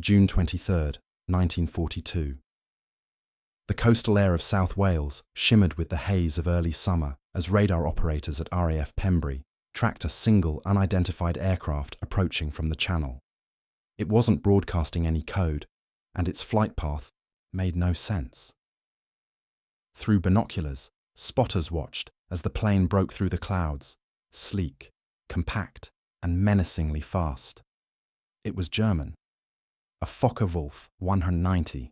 June 23, 1942. The coastal air of South Wales shimmered with the haze of early summer as radar operators at RAF Pembrey tracked a single unidentified aircraft approaching from the Channel. It wasn't broadcasting any code, and its flight path made no sense. Through binoculars, spotters watched as the plane broke through the clouds, sleek, compact, and menacingly fast. It was German. A Focke-Wulf 190,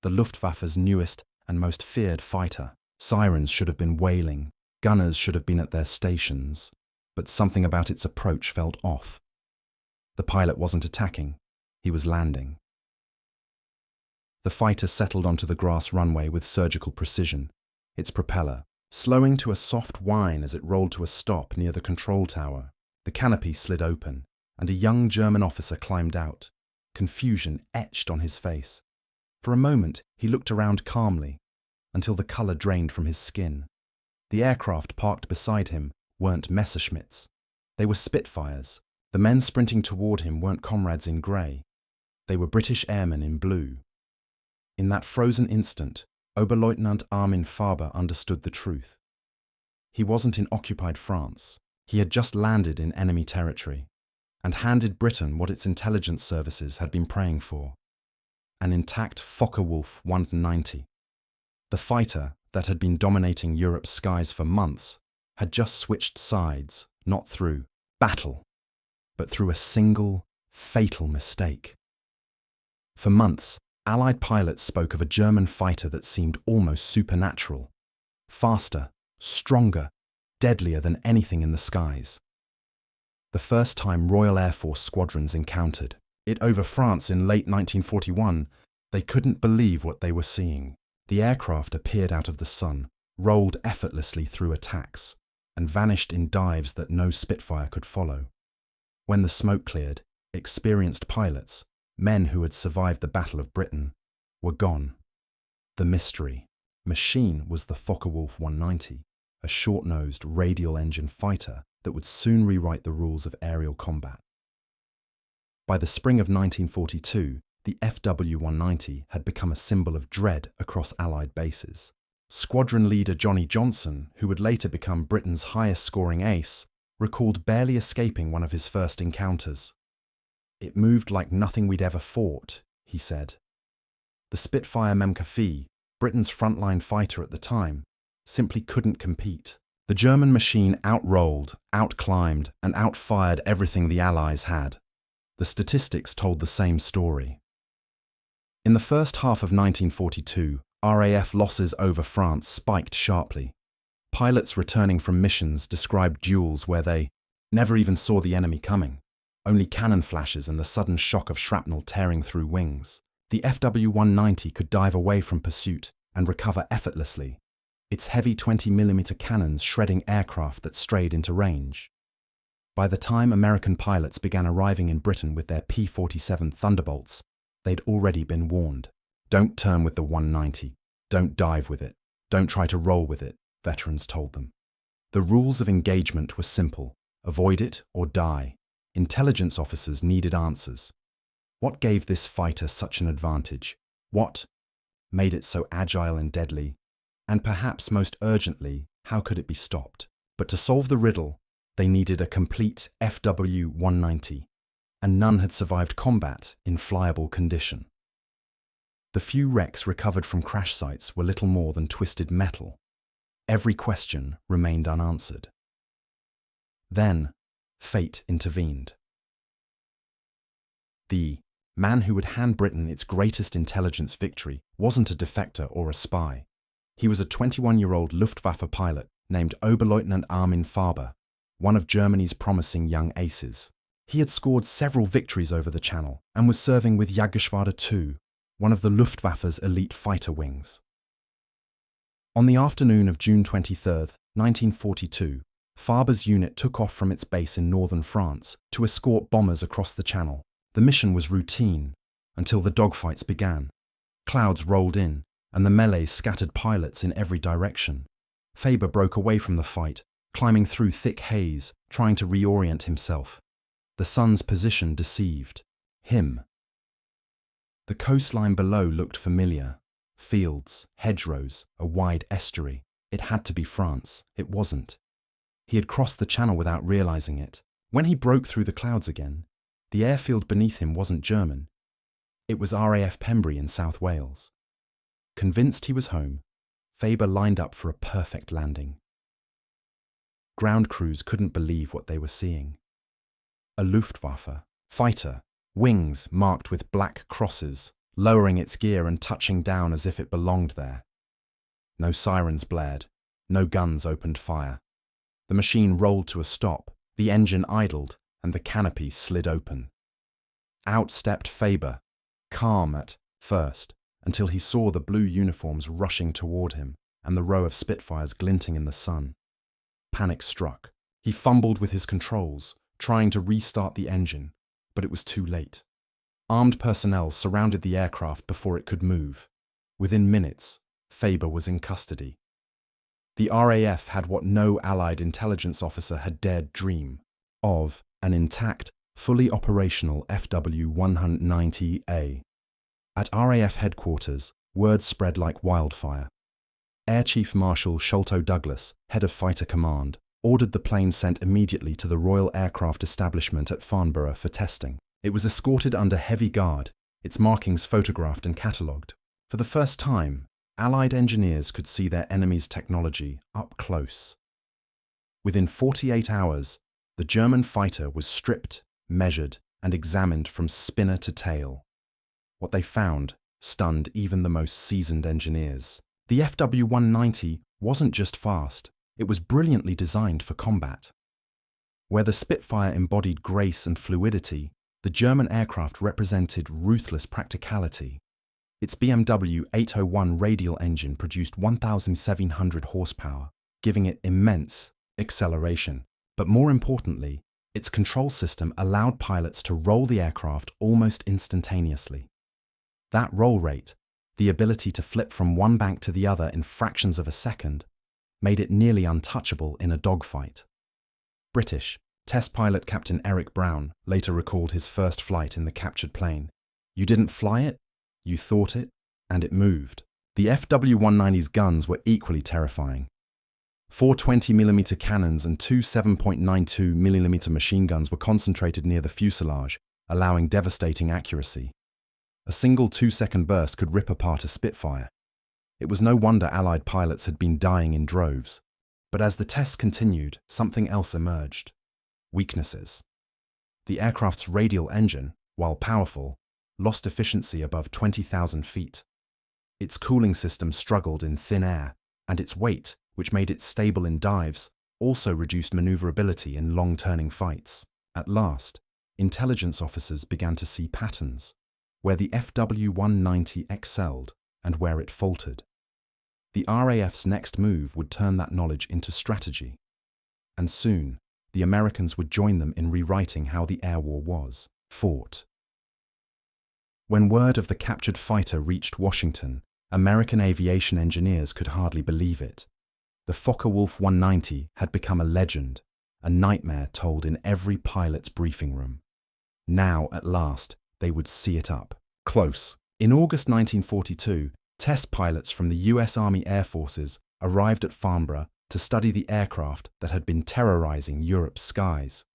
the Luftwaffe's newest and most feared fighter. Sirens should have been wailing, gunners should have been at their stations, but something about its approach felt off. The pilot wasn't attacking, he was landing. The fighter settled onto the grass runway with surgical precision, its propeller slowing to a soft whine as it rolled to a stop near the control tower. The canopy slid open, and a young German officer climbed out, confusion etched on his face. For a moment, he looked around calmly, until the colour drained from his skin. The aircraft parked beside him weren't Messerschmitts. They were Spitfires. The men sprinting toward him weren't comrades in grey. They were British airmen in blue. In that frozen instant, Oberleutnant Armin Faber understood the truth. He wasn't in occupied France. He had just landed in enemy territory and handed Britain what its intelligence services had been praying for: an intact Focke-Wulf 190. The fighter that had been dominating Europe's skies for months had just switched sides, not through battle, but through a single, fatal mistake. For months, Allied pilots spoke of a German fighter that seemed almost supernatural, faster, stronger, deadlier than anything in the skies. The first time Royal Air Force squadrons encountered it over France in late 1941, they couldn't believe what they were seeing. The aircraft appeared out of the sun, rolled effortlessly through attacks, and vanished in dives that no Spitfire could follow. When the smoke cleared, experienced pilots, men who had survived the Battle of Britain, were gone. The mystery machine was the Focke-Wulf 190, a short-nosed radial engine fighter that would soon rewrite the rules of aerial combat. By the spring of 1942, the FW-190 had become a symbol of dread across Allied bases. Squadron leader Johnny Johnson, who would later become Britain's highest-scoring ace, recalled barely escaping one of his first encounters. "It moved like nothing we'd ever fought," he said. The Spitfire Memcafi, Britain's frontline fighter at the time, simply couldn't compete. The German machine outrolled, outclimbed, and outfired everything the Allies had. The statistics told the same story. In the first half of 1942, RAF losses over France spiked sharply. Pilots returning from missions described duels where they never even saw the enemy coming, only cannon flashes and the sudden shock of shrapnel tearing through wings. The FW-190 could dive away from pursuit and recover effortlessly, its heavy 20mm cannons shredding aircraft that strayed into range. By the time American pilots began arriving in Britain with their P-47 Thunderbolts, they'd already been warned. "Don't turn with the 190. Don't dive with it. Don't try to roll with it," veterans told them. The rules of engagement were simple: avoid it or die. Intelligence officers needed answers. What gave this fighter such an advantage? What made it so agile and deadly? And perhaps most urgently, how could it be stopped? But to solve the riddle, they needed a complete FW-190, and none had survived combat in flyable condition. The few wrecks recovered from crash sites were little more than twisted metal. Every question remained unanswered. Then, fate intervened. The man who would hand Britain its greatest intelligence victory wasn't a defector or a spy. He was a 21-year-old Luftwaffe pilot named Oberleutnant Armin Faber, one of Germany's promising young aces. He had scored several victories over the Channel and was serving with Jägerschwader II, one of the Luftwaffe's elite fighter wings. On the afternoon of June 23, 1942, Faber's unit took off from its base in northern France to escort bombers across the Channel. The mission was routine until the dogfights began. Clouds rolled in, and the melee scattered pilots in every direction. Faber broke away from the fight, climbing through thick haze, trying to reorient himself. The sun's position deceived him. The coastline below looked familiar. Fields, hedgerows, a wide estuary. It had to be France. It wasn't. He had crossed the channel without realizing it. When he broke through the clouds again, the airfield beneath him wasn't German. It was RAF Pembrey in South Wales. Convinced he was home, Faber lined up for a perfect landing. Ground crews couldn't believe what they were seeing. A Luftwaffe fighter, wings marked with black crosses, lowering its gear and touching down as if it belonged there. No sirens blared, no guns opened fire. The machine rolled to a stop, the engine idled, and the canopy slid open. Out stepped Faber, calm at first, until he saw the blue uniforms rushing toward him and the row of Spitfires glinting in the sun. Panic struck. He fumbled with his controls, trying to restart the engine, but it was too late. Armed personnel surrounded the aircraft before it could move. Within minutes, Faber was in custody. The RAF had what no Allied intelligence officer had dared dream of: an intact, fully operational FW-190A. At RAF headquarters, word spread like wildfire. Air Chief Marshal Sholto Douglas, head of Fighter Command, ordered the plane sent immediately to the Royal Aircraft Establishment at Farnborough for testing. It was escorted under heavy guard, its markings photographed and catalogued. For the first time, Allied engineers could see their enemy's technology up close. Within 48 hours, the German fighter was stripped, measured, and examined from spinner to tail. What they found stunned even the most seasoned engineers. The FW-190 wasn't just fast, it was brilliantly designed for combat. Where the Spitfire embodied grace and fluidity, the German aircraft represented ruthless practicality. Its BMW 801 radial engine produced 1,700 horsepower, giving it immense acceleration. But more importantly, its control system allowed pilots to roll the aircraft almost instantaneously. That roll rate, the ability to flip from one bank to the other in fractions of a second, made it nearly untouchable in a dogfight. British test pilot Captain Eric Brown later recalled his first flight in the captured plane. You didn't fly it, you thought it, and it moved. The FW-190's guns were equally terrifying. 4 20mm cannons and 2 7.92mm machine guns were concentrated near the fuselage, allowing devastating accuracy. A single 2-second burst could rip apart a Spitfire. It was no wonder Allied pilots had been dying in droves. But as the tests continued, something else emerged. Weaknesses. The aircraft's radial engine, while powerful, lost efficiency above 20,000 feet. Its cooling system struggled in thin air, and its weight, which made it stable in dives, also reduced maneuverability in long-turning fights. At last, intelligence officers began to see patterns, where the FW-190 excelled and where it faltered. The RAF's next move would turn that knowledge into strategy. And soon, the Americans would join them in rewriting how the air war was fought. When word of the captured fighter reached Washington, American aviation engineers could hardly believe it. The Focke-Wulf 190 had become a legend, a nightmare told in every pilot's briefing room. Now, at last, they would see it up close. In August 1942, test pilots from the US Army Air Forces arrived at Farnborough to study the aircraft that had been terrorizing Europe's skies.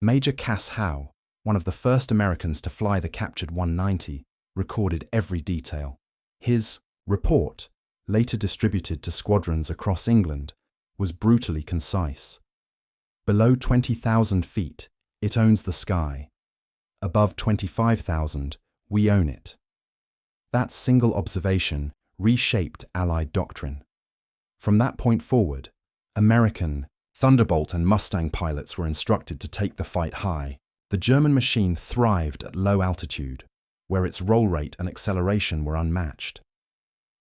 Major Cass Howe, one of the first Americans to fly the captured 190, recorded every detail. His report, later distributed to squadrons across England, was brutally concise. Below 20,000 feet, it owns the sky. Above 25,000, we own it. That single observation reshaped Allied doctrine. From that point forward, American Thunderbolt and Mustang pilots were instructed to take the fight high. The German machine thrived at low altitude, where its roll rate and acceleration were unmatched.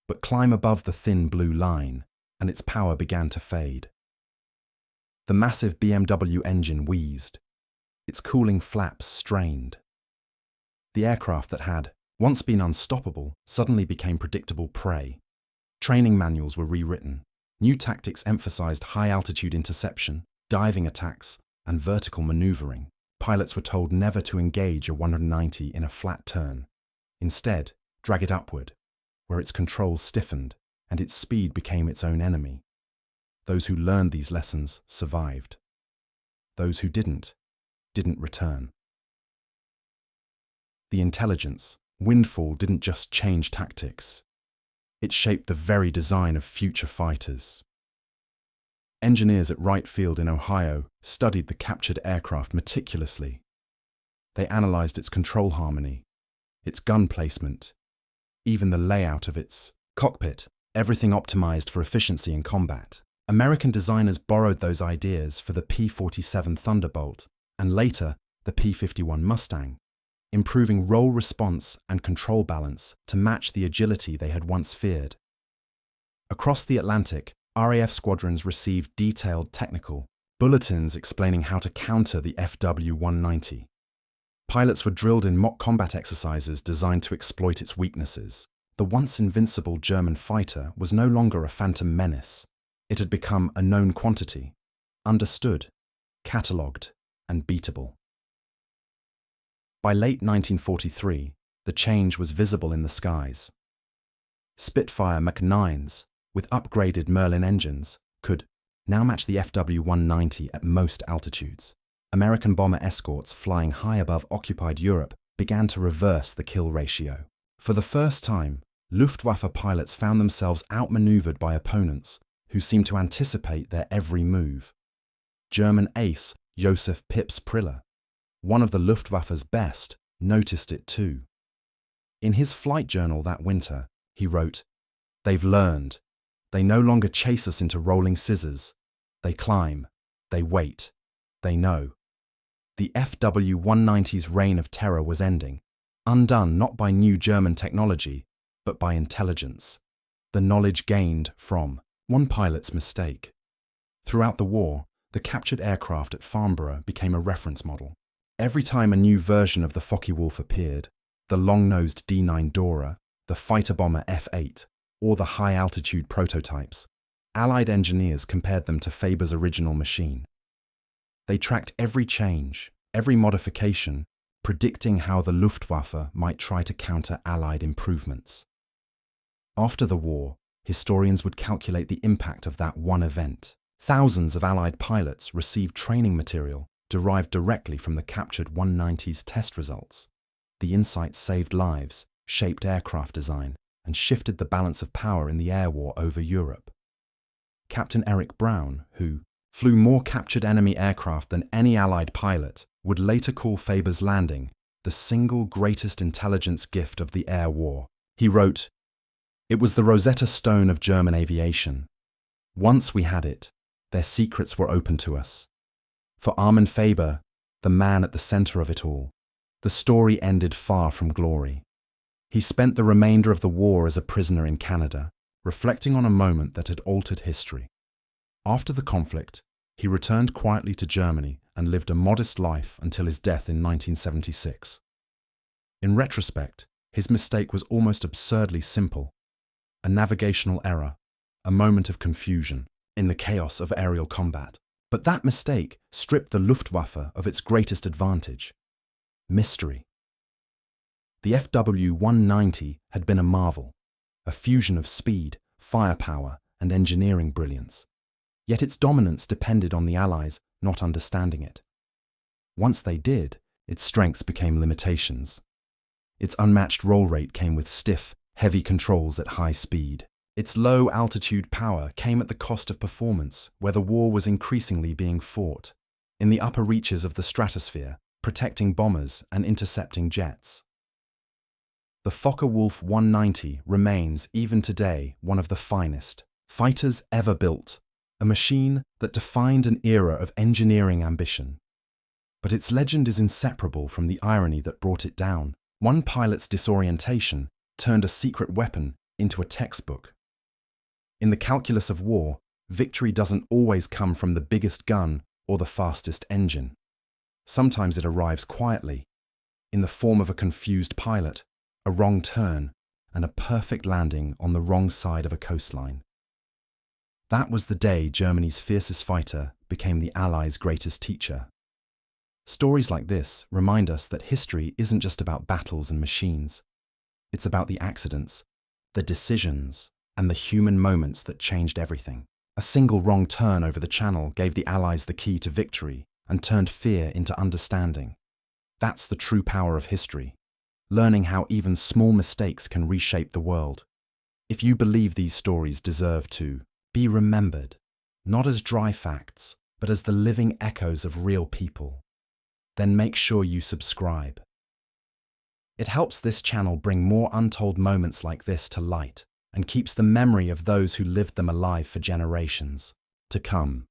But climb above the thin blue line, and its power began to fade. The massive BMW engine wheezed. Its cooling flaps strained. The aircraft that had once been unstoppable suddenly became predictable prey. Training manuals were rewritten. New tactics emphasized high-altitude interception, diving attacks, and vertical maneuvering. Pilots were told never to engage a 190 in a flat turn. Instead, drag it upward, where its controls stiffened and its speed became its own enemy. Those who learned these lessons survived. Those who didn't return. The intelligence, windfall didn't just change tactics. It shaped the very design of future fighters. Engineers at Wright Field in Ohio studied the captured aircraft meticulously. They analyzed its control harmony, its gun placement, even the layout of its cockpit, everything optimized for efficiency in combat. American designers borrowed those ideas for the P-47 Thunderbolt and later the P-51 Mustang, improving roll response and control balance to match the agility they had once feared. Across the Atlantic, RAF squadrons received detailed technical bulletins explaining how to counter the FW-190. Pilots were drilled in mock combat exercises designed to exploit its weaknesses. The once invincible German fighter was no longer a phantom menace. It had become a known quantity, understood, catalogued, and beatable. By late 1943, the change was visible in the skies. Spitfire Mach 9s, with upgraded Merlin engines, could now match the FW-190 at most altitudes. American bomber escorts flying high above occupied Europe began to reverse the kill ratio. For the first time, Luftwaffe pilots found themselves outmaneuvered by opponents who seemed to anticipate their every move. German ace Josef Pips Priller, one of the Luftwaffe's best, noticed it too. In his flight journal that winter, he wrote, "They've learned. They no longer chase us into rolling scissors. They climb. They wait. They know." The FW-190's reign of terror was ending, undone not by new German technology, but by intelligence, the knowledge gained from one pilot's mistake. Throughout the war, the captured aircraft at Farnborough became a reference model. Every time a new version of the Focke-Wulf appeared, the long-nosed D9 Dora, the fighter bomber F-8, or the high-altitude prototypes, Allied engineers compared them to Faber's original machine. They tracked every change, every modification, predicting how the Luftwaffe might try to counter Allied improvements. After the war, historians would calculate the impact of that one event. Thousands of Allied pilots received training material derived directly from the captured 190's test results. The insights saved lives, shaped aircraft design, and shifted the balance of power in the air war over Europe. Captain Eric Brown, who flew more captured enemy aircraft than any Allied pilot, would later call Faber's landing the single greatest intelligence gift of the air war. He wrote, "It was the Rosetta Stone of German aviation. Once we had it, their secrets were open to us. For Armin Faber, the man at the center of it all, the story ended far from glory. He spent the remainder of the war as a prisoner in Canada, reflecting on a moment that had altered history. After the conflict, he returned quietly to Germany and lived a modest life until his death in 1976. In retrospect, his mistake was almost absurdly simple. A navigational error, a moment of confusion in the chaos of aerial combat. But that mistake stripped the Luftwaffe of its greatest advantage: mystery. The FW-190 had been a marvel, a fusion of speed, firepower, and engineering brilliance. Yet its dominance depended on the Allies not understanding it. Once they did, its strengths became limitations. Its unmatched roll rate came with stiff, heavy controls at high speed. Its low-altitude power came at the cost of performance, where the war was increasingly being fought, in the upper reaches of the stratosphere, protecting bombers and intercepting jets. The Focke-Wulf 190 remains, even today, one of the finest fighters ever built, a machine that defined an era of engineering ambition. But its legend is inseparable from the irony that brought it down. One pilot's disorientation turned a secret weapon into a textbook. In the calculus of war, victory doesn't always come from the biggest gun or the fastest engine. Sometimes it arrives quietly, in the form of a confused pilot, a wrong turn, and a perfect landing on the wrong side of a coastline. That was the day Germany's fiercest fighter became the Allies' greatest teacher. Stories like this remind us that history isn't just about battles and machines. It's about the accidents, the decisions, and the human moments that changed everything. A single wrong turn over the Channel gave the Allies the key to victory and turned fear into understanding. That's the true power of history, learning how even small mistakes can reshape the world. If you believe these stories deserve to be remembered, not as dry facts, but as the living echoes of real people, then make sure you subscribe. It helps this channel bring more untold moments like this to light and keeps the memory of those who lived them alive for generations to come.